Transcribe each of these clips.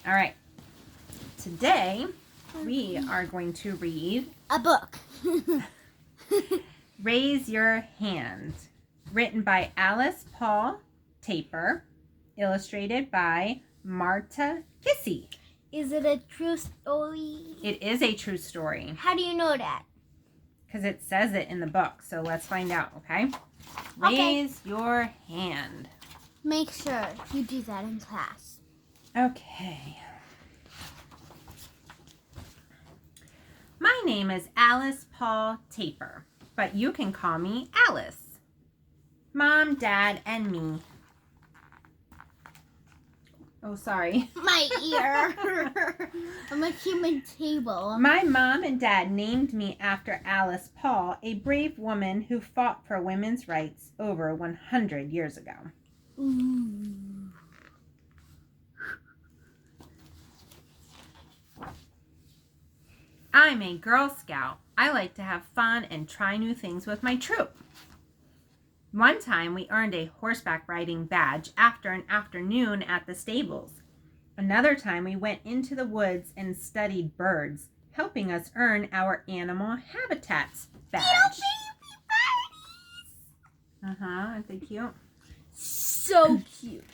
All right. Today, we are going to read a book. Raise Your Hand, written by Alice Paul Taper, illustrated by Marta Kissy. Is it a true story? It is a true story. How do you know that? Because it says it in the book. So let's find out, okay? Raise your hand. Make sure you do that in class. Okay. My name is Alice Paul Taper, but you can call me Alice. Mom, Dad, and me. Oh, sorry. My ear. I'm a human table. My mom and dad named me after Alice Paul, a brave woman who fought for women's rights over 100 years ago. Ooh. I'm a Girl Scout. I like to have fun and try new things with my troop. One time we earned a horseback riding badge after an afternoon at the stables. Another time we went into the woods and studied birds, helping us earn our animal habitats badge. Aren't they cute? So cute.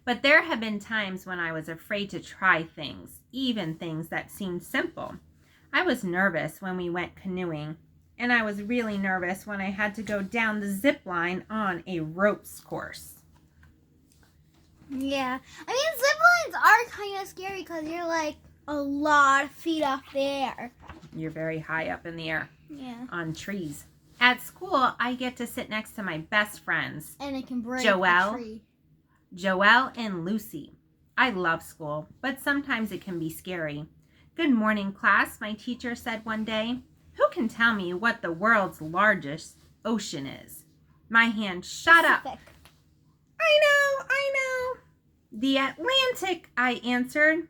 But there have been times when I was afraid to try things, even things that seemed simple. I was nervous when we went canoeing, and I was really nervous when I had to go down the zip line on a ropes course. Yeah. I mean, zip lines are kind of scary because you're like a lot of feet up there. You're very high up in the air. Yeah. On trees. At school, I get to sit next to my best friends, And it can break Joelle. the tree. Joelle and Lucy. I love school, but sometimes it can be scary. Good morning, class, my teacher said one day. Who can tell me what the world's largest ocean is? My hand shot up. Pacific. I know. The Atlantic, I answered.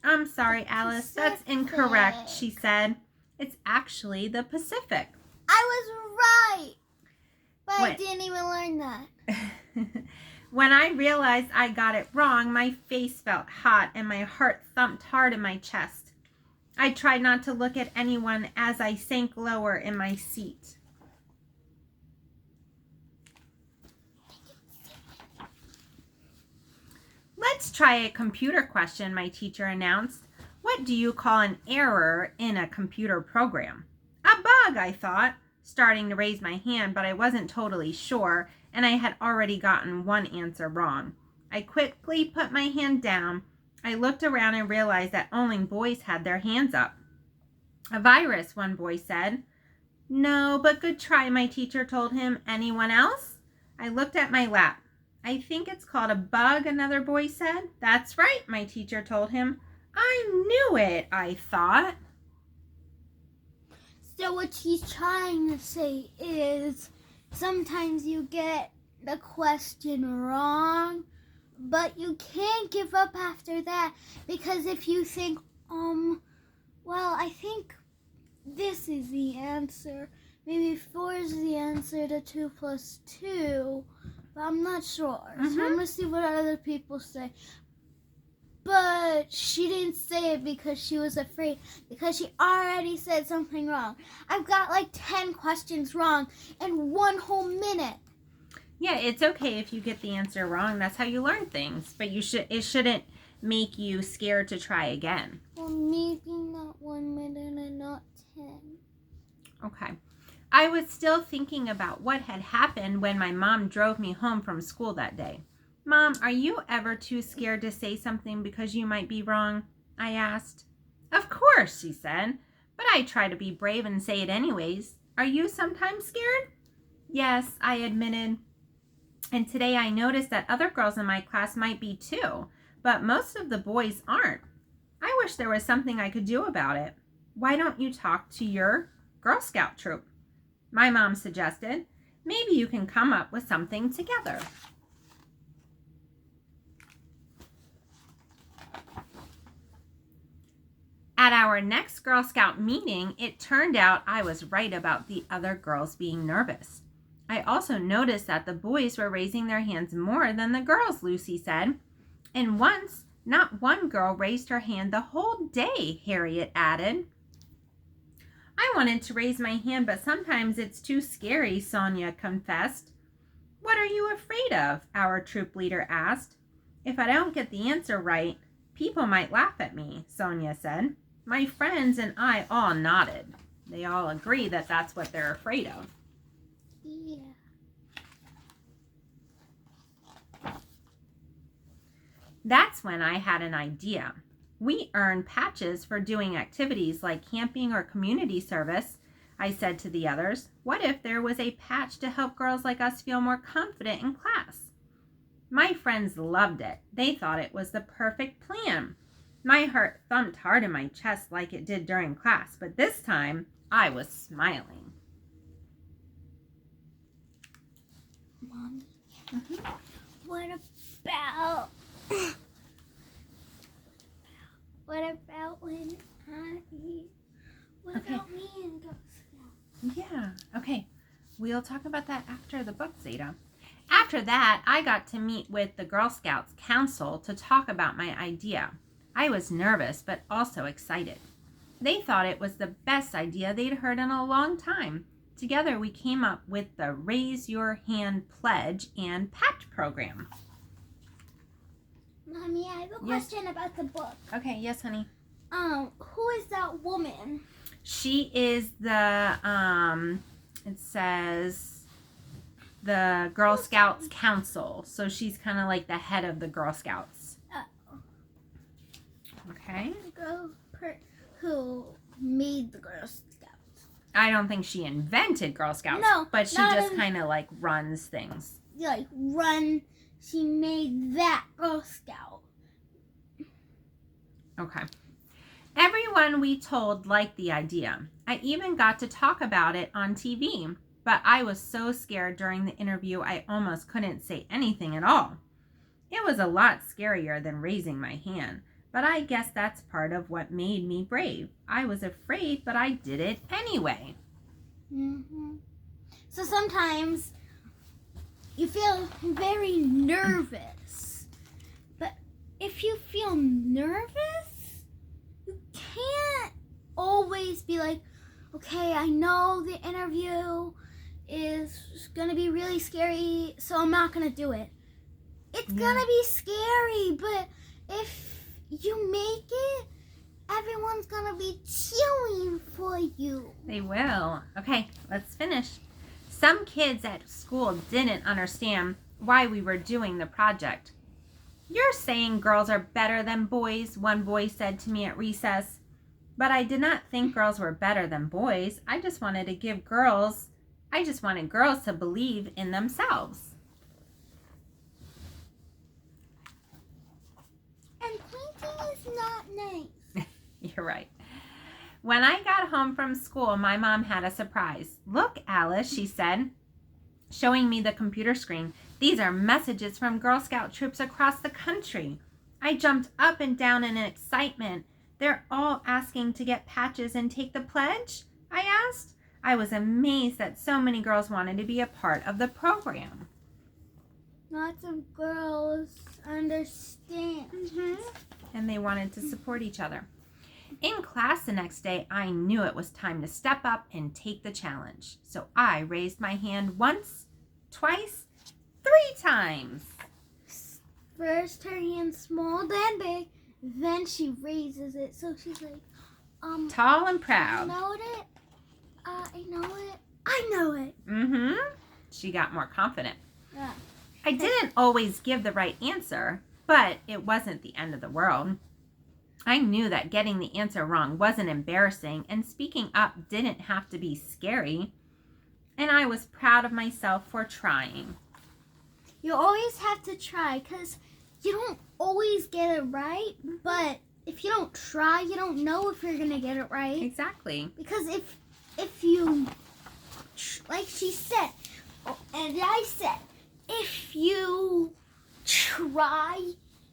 I'm sorry, Alice, that's incorrect, she said. It's actually the Pacific. I was right. But I What? didn't even learn that. When I realized I got it wrong, my face felt hot and my heart thumped hard in my chest. I tried not to look at anyone as I sank lower in my seat. Let's try a computer question, my teacher announced. What do you call an error in a computer program? A bug, I thought, starting to raise my hand, but I wasn't totally sure, and I had already gotten one answer wrong. I quickly put my hand down. I looked around and realized that only boys had their hands up. A virus, one boy said. No, but good try, my teacher told him. Anyone else? I looked at my lap. I think it's called a bug, another boy said. That's right, my teacher told him. I knew it, I thought. So what she's trying to say is sometimes you get the question wrong, but you can't give up after that, because if you think, well, I think this is the answer. Maybe 4 is the answer to 2 plus 2, but I'm not sure. So I'm going to see what other people say. But she didn't say it because she was afraid, because she already said something wrong. I've got like 10 questions wrong in 1 whole minute. Yeah, it's okay if you get the answer wrong. That's how you learn things. But it shouldn't make you scared to try again. Well, maybe not 1 minute and not 10. Okay. I was still thinking about what had happened when my mom drove me home from school that day. Mom, are you ever too scared to say something because you might be wrong? I asked. Of course, she said, but I try to be brave and say it anyways. Are you sometimes scared? Yes, I admitted. And today I noticed that other girls in my class might be too, but most of the boys aren't. I wish there was something I could do about it. Why don't you talk to your Girl Scout troop? My mom suggested. Maybe you can come up with something together. At our next Girl Scout meeting, it turned out I was right about the other girls being nervous. I also noticed that the boys were raising their hands more than the girls, Lucy said. And once, not one girl raised her hand the whole day, Harriet added. I wanted to raise my hand, but sometimes it's too scary, Sonia confessed. What are you afraid of? Our troop leader asked. If I don't get the answer right, people might laugh at me, Sonia said. My friends and I all nodded. They all agree that that's what they're afraid of. Yeah. That's when I had an idea. We earn patches for doing activities like camping or community service, I said to the others. What if there was a patch to help girls like us feel more confident in class? My friends loved it. They thought it was the perfect plan. My heart thumped hard in my chest like it did during class, but this time I was smiling. Mommy, what about when about me and Girl Scout? Yeah, okay. We'll talk about that after the book, Zeta. After that, I got to meet with the Girl Scouts Council to talk about my idea. I was nervous, but also excited. They thought it was the best idea they'd heard in a long time. Together, we came up with the Raise Your Hand Pledge and Patch program. Mommy, I have a question about the book. Okay, yes, honey. Who is that woman? She is the, it says the Girl Scouts Council. So she's kind of like the head of the Girl Scouts. Okay. The girl who made the Girl Scouts. I don't think she invented Girl Scouts. No, but she just kind of like runs things. She made that Girl Scout. Okay. Everyone we told liked the idea. I even got to talk about it on TV, but I was so scared during the interview I almost couldn't say anything at all. It was a lot scarier than raising my hand, but I guess that's part of what made me brave. I was afraid, but I did it anyway. So sometimes you feel very nervous, but if you feel nervous, you can't always be like, okay, I know the interview is gonna be really scary, so I'm not gonna do it. It's gonna be scary, but if you make it, everyone's gonna be cheering for you. They will. Okay, let's finish. Some kids at school didn't understand why we were doing the project. You're saying girls are better than boys, one boy said to me at recess. But I did not think girls were better than boys. I just wanted girls to believe in themselves. And pointing is not nice. You're right. When I got home from school, my mom had a surprise. Look, Alice, she said, showing me the computer screen. These are messages from Girl Scout troops across the country. I jumped up and down in excitement. They're all asking to get patches and take the pledge? I asked. I was amazed that so many girls wanted to be a part of the program. Lots of girls understand. And they wanted to support each other. In class the next day, I knew it was time to step up and take the challenge. So I raised my hand once, twice, 3 times. First her hand's small, then big, then she raises it. So she's like, tall and proud. I know it. I know it. She got more confident. Yeah. I didn't always give the right answer, but it wasn't the end of the world. I knew that getting the answer wrong wasn't embarrassing, and speaking up didn't have to be scary. And I was proud of myself for trying. You always have to try, because you don't always get it right, but if you don't try, you don't know if you're going to get it right. Exactly. Because if you, like she said, and I said, if you try,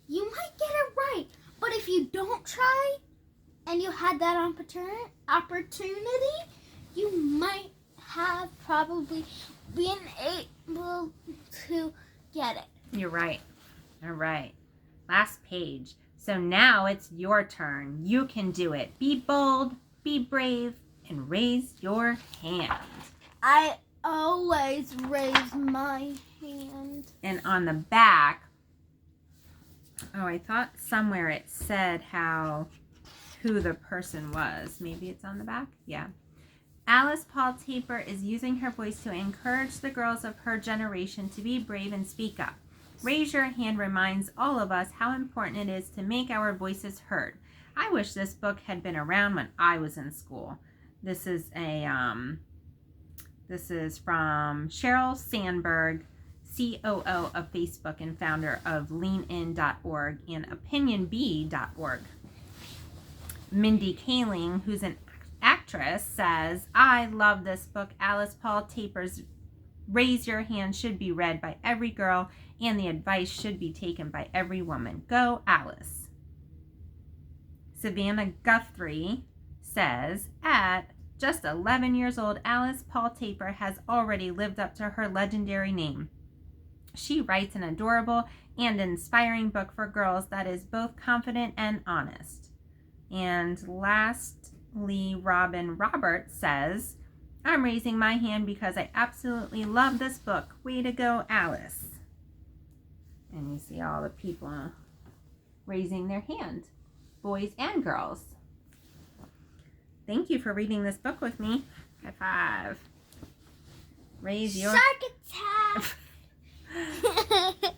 you might get it right. But if you don't try, and you had that opportunity, you might have probably been able to get it. You're right. All right. Last page. So now it's your turn. You can do it. Be bold, be brave, and raise your hand. I always raise my hand. And on the back, oh, I thought somewhere it said who the person was. Maybe it's on the back? Yeah. Alice Paul Taper is using her voice to encourage the girls of her generation to be brave and speak up. Raise Your Hand reminds all of us how important it is to make our voices heard. I wish this book had been around when I was in school. This is from Sheryl Sandberg, COO of Facebook and founder of leanin.org and opinionbee.org. Mindy Kaling, who's an actress, says, I love this book. Alice Paul Taper's Raise Your Hand should be read by every girl, and the advice should be taken by every woman. Go, Alice. Savannah Guthrie says, at just 11 years old, Alice Paul Taper has already lived up to her legendary name. She writes an adorable and inspiring book for girls that is both confident and honest. And lastly, Robin Roberts says, I'm raising my hand because I absolutely love this book. Way to go, Alice. And you see all the people raising their hand, boys and girls. Thank you for reading this book with me. High five. Raise your... Shark attack!